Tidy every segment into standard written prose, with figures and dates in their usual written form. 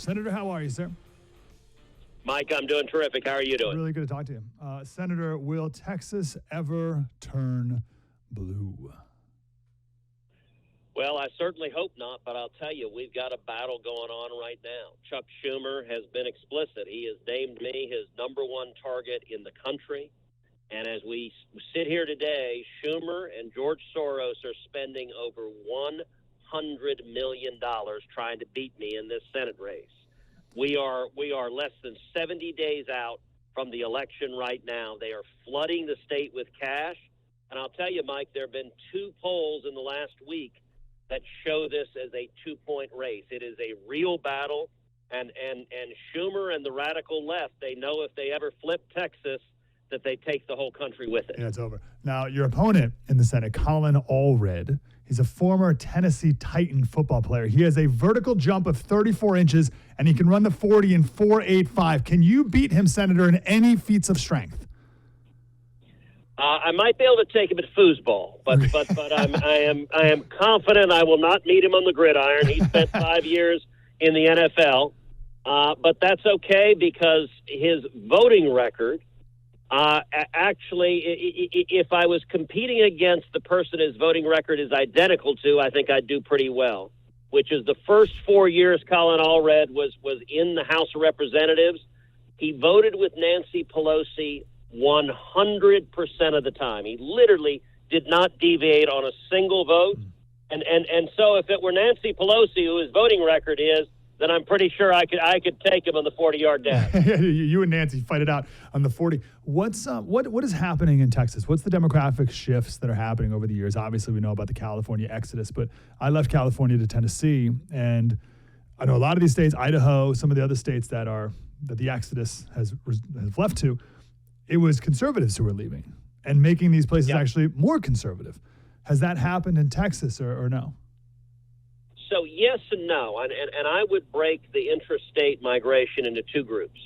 Senator, how are you, sir? Mike, I'm doing terrific. How are you doing? Really good to talk to you. Senator, will Texas ever turn blue? Well, I certainly hope not, but I'll tell you, we've got a battle going on right now. Chuck Schumer has been explicit. He has named me his number one target in the country. And as we sit here today, Schumer and George Soros are spending over $100 million trying to beat me in this Senate race. We are less than 70 days out from the election right now. They are flooding the state with cash. And I'll tell you, Mike, there have been 2 polls in the last week that show this as a 2-point race. It is a real battle. And Schumer and the radical left, they know if they ever flip Texas, that they take the whole country with it. Yeah, it's over. Now, your opponent in the Senate, Colin Allred, he's a former Tennessee Titan football player. He has a vertical jump of 34 inches, and he can run the 40 in 4.85. Can you beat him, Senator, in any feats of strength? I might be able to take him at foosball, but I am confident I will not meet him on the gridiron. He spent 5 years in the NFL, but that's okay because his voting record. Actually, if I was competing against the person his voting record is identical to, I think I'd do pretty well, which is the first 4 years Colin Allred was in the House of Representatives. He voted with Nancy Pelosi 100% of the time. He literally did not deviate on a single vote. And so if it were Nancy Pelosi, who his voting record is, then I'm pretty sure I could take him on the 40-yard dash. You and Nancy fight it out on the 40. What is happening in Texas? What's the demographic shifts that are happening over the years? Obviously, we know about the California exodus, but I left California to Tennessee, and I know a lot of these states, Idaho, some of the other states that the exodus has left to, it was conservatives who were leaving and making these places actually more conservative. Has that happened in Texas or no? So yes and no, and I would break the intrastate migration into 2 groups.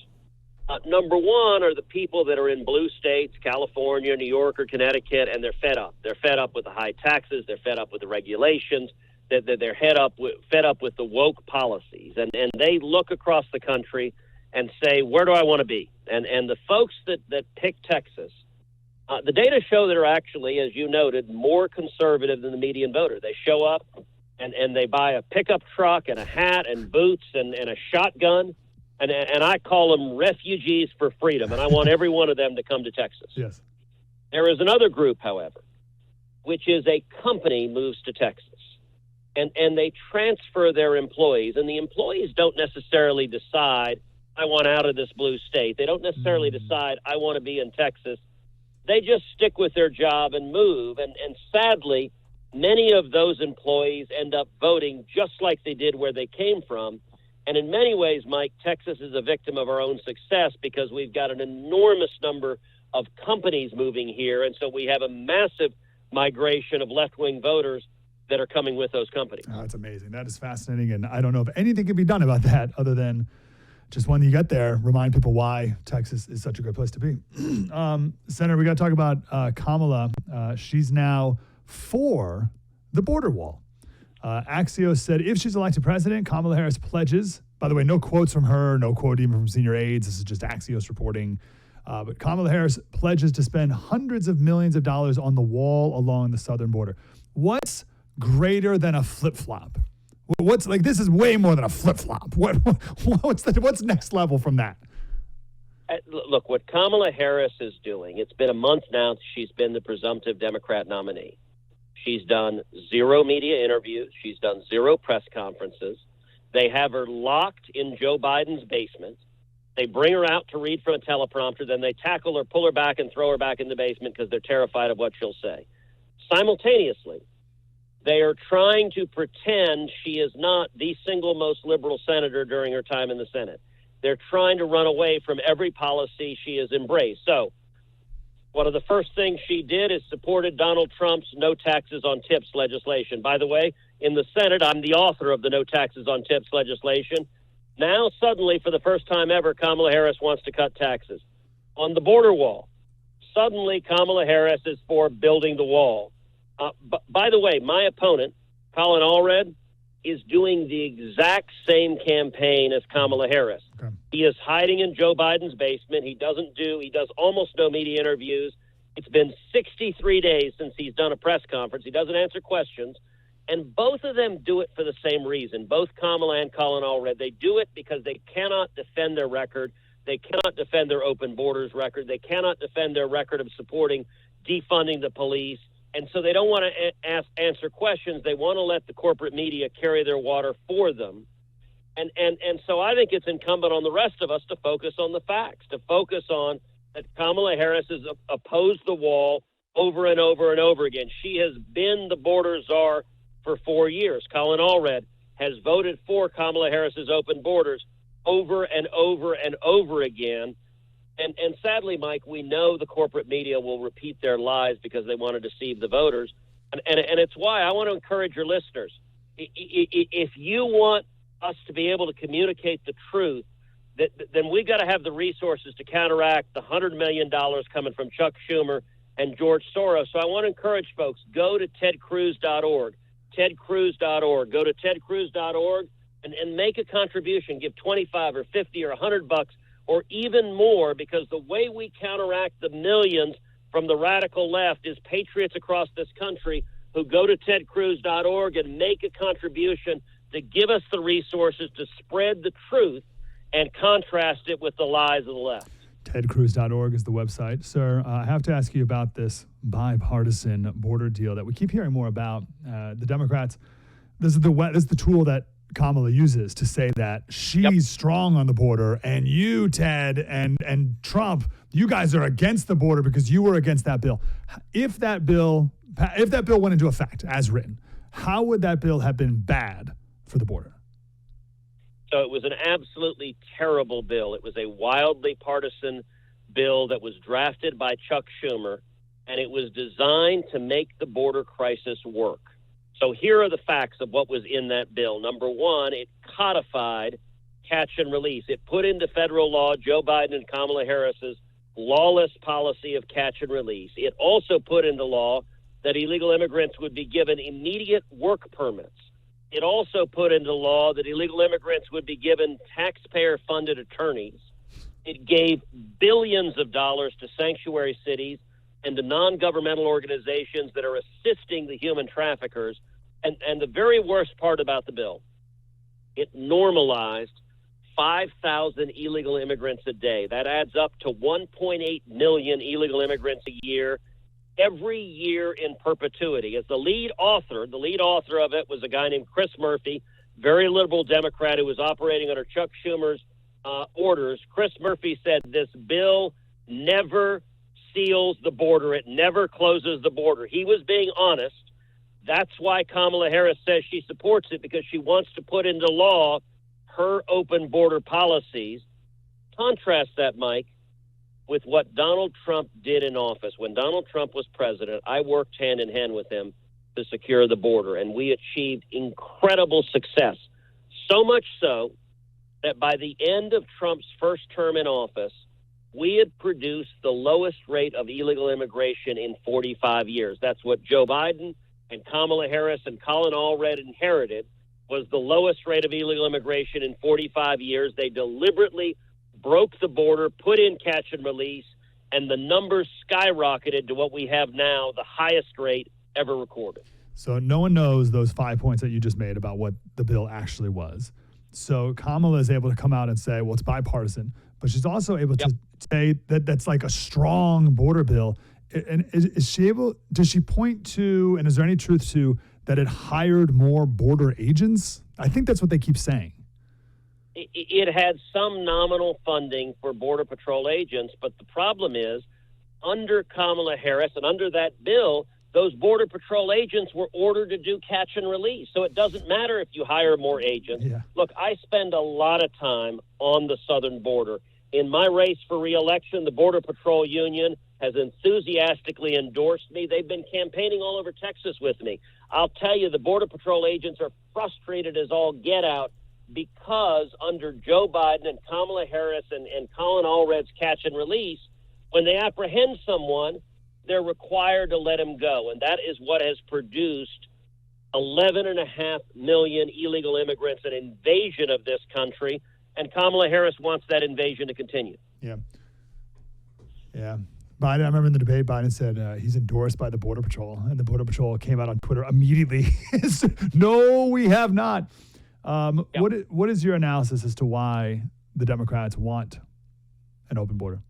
Number one are the people that are in blue states, California, New York, or Connecticut, and they're fed up. They're fed up with the high taxes. They're fed up with the regulations. They're fed up with the woke policies, and they look across the country and say, where do I want to be? And the folks that pick Texas, the data show that are actually, as you noted, more conservative than the median voter. They show up. And they buy a pickup truck and a hat and boots and a shotgun, and I call them refugees for freedom, and I want every one of them to come to Texas. Yes. There is another group, however, which is a company moves to Texas, and they transfer their employees, and the employees don't necessarily decide, I want out of this blue state. They don't necessarily decide, I want to be in Texas. They just stick with their job and move, and sadly, many of those employees end up voting just like they did where they came from. And in many ways, Mike, Texas is a victim of our own success because we've got an enormous number of companies moving here. And so we have a massive migration of left-wing voters that are coming with those companies. Oh, that's amazing. That is fascinating. And I don't know if anything can be done about that other than just when you get there, remind people why Texas is such a great place to be. Senator, we got to talk about Kamala. She's now for the border wall. Axios said if she's elected president, Kamala Harris pledges, by the way, no quotes from her, no quote even from senior aides. This is just Axios reporting. But Kamala Harris pledges to spend hundreds of millions of dollars on the wall along the southern border. What's greater than a flip-flop? What's like, this is way more than a flip-flop. What's next level from that? Look, what Kamala Harris is doing, it's been a month now she's been the presumptive Democrat nominee. She's done 0 media interviews. She's done 0 press conferences. They have her locked in Joe Biden's basement. They bring her out to read from a teleprompter. Then they tackle her, pull her back, and throw her back in the basement because they're terrified of what she'll say. Simultaneously, they are trying to pretend she is not the single most liberal senator during her time in the Senate. They're trying to run away from every policy she has embraced. So one of the first things she did is supported Donald Trump's no taxes on tips legislation. By the way, in the Senate, I'm the author of the no taxes on tips legislation. Now, suddenly, for the first time ever, Kamala Harris wants to cut taxes. On the border wall, suddenly Kamala Harris is for building the wall. By the way, my opponent, Colin Allred, is doing the exact same campaign as Kamala Harris. Okay. He is hiding in Joe Biden's basement. He does almost no media interviews. It's been 63 days since he's done a press conference. He doesn't answer questions. And both of them do it for the same reason. Both Kamala and Colin Allred, they do it because they cannot defend their record. They cannot defend their open borders record. They cannot defend their record of supporting defunding the police. And so they don't want to answer questions. They want to let the corporate media carry their water for them. And so I think it's incumbent on the rest of us to focus on the facts, to focus on that Kamala Harris has opposed the wall over and over and over again. She has been the border czar for 4 years. Colin Allred has voted for Kamala Harris's open borders over and over and over again. And sadly, Mike, we know the corporate media will repeat their lies because they want to deceive the voters. And it's why I want to encourage your listeners. If you want us to be able to communicate the truth, then we've got to have the resources to counteract the $100 million coming from Chuck Schumer and George Soros. So I want to encourage folks, go to tedcruz.org, tedcruz.org. Go to tedcruz.org and make a contribution. Give 25 or 50 or $100 or even more, because the way we counteract the millions from the radical left is patriots across this country who go to tedcruz.org and make a contribution to give us the resources to spread the truth and contrast it with the lies of the left. TedCruz.org is the website. Sir, I have to ask you about this bipartisan border deal that we keep hearing more about. The Democrats, this is the tool that Kamala uses to say that she's strong on the border, and you, Ted, and Trump, you guys are against the border because you were against that bill. If that bill went into effect as written, how would that bill have been bad for the border? So it was an absolutely terrible bill. It was a wildly partisan bill that was drafted by Chuck Schumer, and it was designed to make the border crisis work. So here are the facts of what was in that bill. Number one, it codified catch and release. It put into federal law Joe Biden and Kamala Harris's lawless policy of catch and release. It also put into law that illegal immigrants would be given immediate work permits. It also put into law that illegal immigrants would be given taxpayer-funded attorneys. It gave billions of dollars to sanctuary cities and to non-governmental organizations that are assisting the human traffickers. And the very worst part about the bill, it normalized 5,000 illegal immigrants a day. That adds up to 1.8 million illegal immigrants a year, every year in perpetuity. As the lead author of it was a guy named Chris Murphy, very liberal Democrat who was operating under Chuck Schumer's orders. Chris Murphy said this bill never seals the border. It never closes the border. He was being honest. That's why Kamala Harris says she supports it, because she wants to put into law her open border policies. Contrast that, Mike, with what Donald Trump did in office. When Donald Trump was president, I worked hand in hand with him to secure the border, and we achieved incredible success. So much so that by the end of Trump's first term in office, we had produced the lowest rate of illegal immigration in 45 years. That's what Joe Biden and Kamala Harris and Colin Allred inherited, was the lowest rate of illegal immigration in 45 years. They deliberately broke the border, put in catch and release, and the numbers skyrocketed to what we have now, the highest rate ever recorded. So no one knows those 5 points that you just made about what the bill actually was. So Kamala is able to come out and say, well, it's bipartisan, but she's also able to say that that's like a strong border bill. And is she able, does she point to, and is there any truth to, that it hired more border agents? I think that's what they keep saying. It had some nominal funding for Border Patrol agents, but the problem is, under Kamala Harris and under that bill, those Border Patrol agents were ordered to do catch and release. So it doesn't matter if you hire more agents. Yeah. Look, I spend a lot of time on the southern border. In my race for re-election, the Border Patrol Union has enthusiastically endorsed me. They've been campaigning all over Texas with me. I'll tell you, the Border Patrol agents are frustrated as all get out because under Joe Biden and Kamala Harris and Colin Allred's catch and release, when they apprehend someone, they're required to let him go. And that is what has produced 11.5 million illegal immigrants, an invasion of this country, and Kamala Harris wants that invasion to continue. Yeah. Yeah. Biden, I remember in the debate, Biden said he's endorsed by the Border Patrol, and the Border Patrol came out on Twitter immediately. No, we have not. Yep. What is your analysis as to why the Democrats want an open border?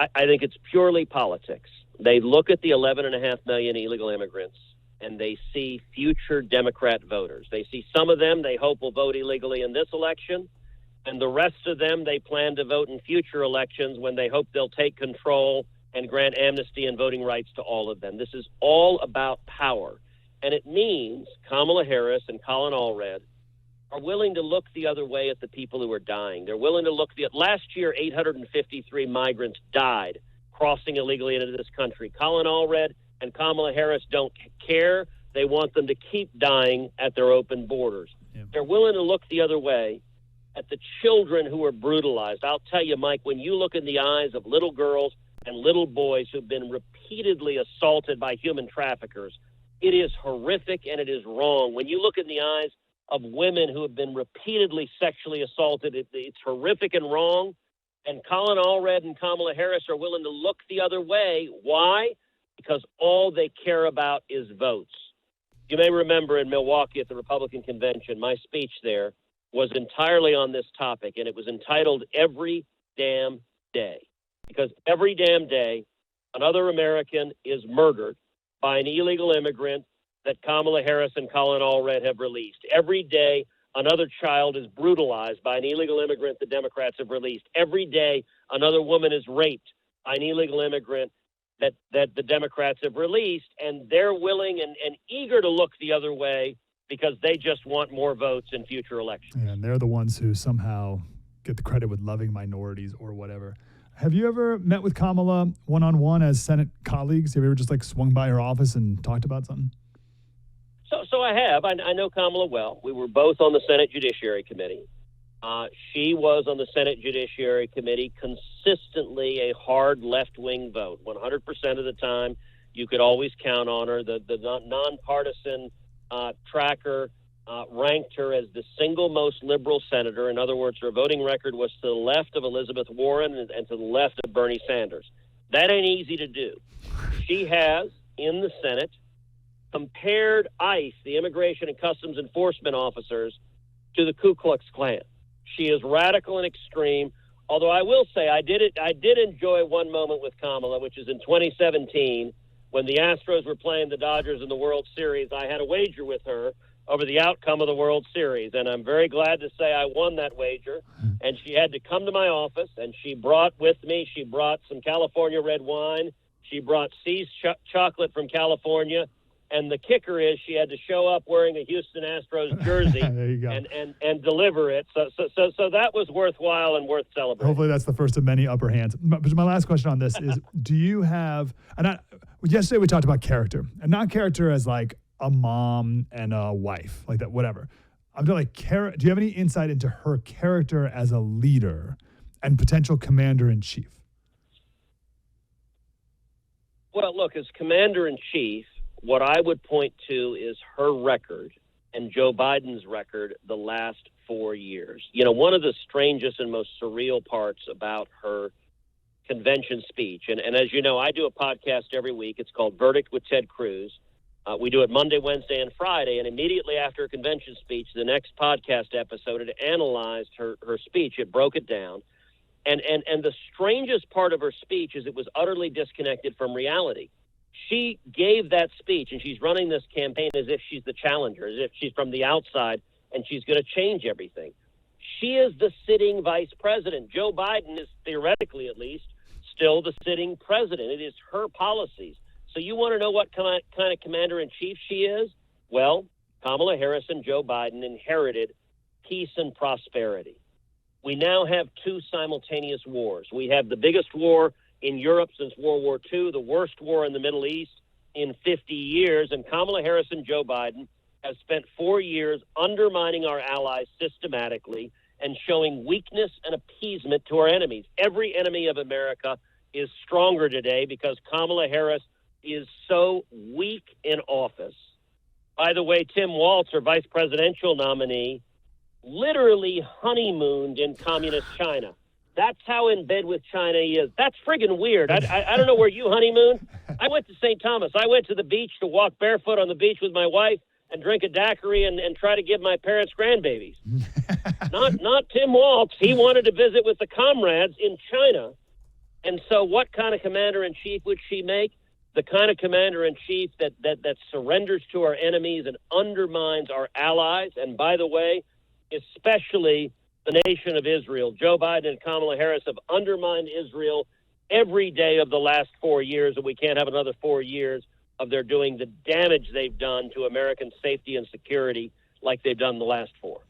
I think it's purely politics. They look at the 11.5 million illegal immigrants, and they see future Democrat voters. They see some of them they hope will vote illegally in this election, and the rest of them they plan to vote in future elections when they hope they'll take control and grant amnesty and voting rights to all of them. This is all about power, and it means Kamala Harris and Colin Allred are willing to look the other way at the people who are dying. They're willing to look last year, 853 migrants died crossing illegally into this country. Colin Allred and Kamala Harris don't care. They want them to keep dying at their open borders. Yeah. They're willing to look the other way at the children who are brutalized. I'll tell you, Mike, when you look in the eyes of little girls and little boys who've been repeatedly assaulted by human traffickers, it is horrific and it is wrong. When you look in the eyes of women who have been repeatedly sexually assaulted, it's horrific and wrong. And Colin Allred and Kamala Harris are willing to look the other way. Why? Because all they care about is votes. You may remember in Milwaukee at the Republican convention, my speech there was entirely on this topic, and it was entitled Every Damn Day. Because every damn day, another American is murdered by an illegal immigrant that Kamala Harris and Colin Allred have released. Every day, another child is brutalized by an illegal immigrant the Democrats have released. Every day, another woman is raped by an illegal immigrant that the Democrats have released, and they're willing and eager to look the other way because they just want more votes in future elections. Yeah, and they're the ones who somehow get the credit with loving minorities or whatever. Have you ever met with Kamala one-on-one as Senate colleagues? Have you ever just swung by her office and talked about something? So I have. I know Kamala well. We were both on the Senate Judiciary Committee. She was on the Senate Judiciary Committee consistently a hard left-wing vote. 100% of the time, you could always count on her. The nonpartisan tracker ranked her as the single most liberal senator. In other words, her voting record was to the left of Elizabeth Warren and to the left of Bernie Sanders. That ain't easy to do. She has, in the Senate, compared ICE, the Immigration and Customs Enforcement officers, to the Ku Klux Klan. She is radical and extreme. Although I will say I did enjoy one moment with Kamala, which is in 2017 when the Astros were playing the Dodgers in the World Series. I had a wager with her over the outcome of the World Series, and I'm very glad to say I won that wager. And she had to come to my office, and she brought some California red wine. She brought See's chocolate from California. And the kicker is she had to show up wearing a Houston Astros jersey and deliver it. So that was worthwhile and worth celebrating. Hopefully that's the first of many upper hands. But my last question on this is, do you have, yesterday we talked about character, and not character as a mom and a wife, like that, whatever. I'm talking do you have any insight into her character as a leader and potential commander-in-chief? Well, look, as commander-in-chief, what I would point to is her record and Joe Biden's record the last 4 years. You know, one of the strangest and most surreal parts about her convention speech, and as you know, I do a podcast every week. It's called Verdict with Ted Cruz. We do it Monday, Wednesday, and Friday, and immediately after her convention speech, the next podcast episode, it analyzed her speech. It broke it down. And the strangest part of her speech is it was utterly disconnected from reality. She gave that speech, and she's running this campaign as if she's the challenger, as if she's from the outside, and she's going to change everything. She is the sitting vice president. Joe Biden is, theoretically at least, still the sitting president. It is her policies. So you want to know what kind of commander-in-chief she is? Well, Kamala Harris and Joe Biden inherited peace and prosperity. We now have two simultaneous wars. We have the biggest war in Europe since World War II, the worst war in the Middle East in 50 years, and Kamala Harris and Joe Biden have spent 4 years undermining our allies systematically and showing weakness and appeasement to our enemies. Every enemy of America is stronger today because Kamala Harris is so weak in office. By the way, Tim Walz, her vice presidential nominee, literally honeymooned in communist China. That's how in bed with China he is. That's friggin' weird. I don't know where you honeymoon. I went to St. Thomas. I went to the beach to walk barefoot on the beach with my wife and drink a daiquiri and try to give my parents grandbabies. Not Tim Walz. He wanted to visit with the comrades in China. And so what kind of commander-in-chief would she make? The kind of commander-in-chief that surrenders to our enemies and undermines our allies. And by the way, especially the nation of Israel. Joe Biden and Kamala Harris have undermined Israel every day of the last 4 years, and we can't have another 4 years of their doing the damage they've done to American safety and security like they've done the last 4.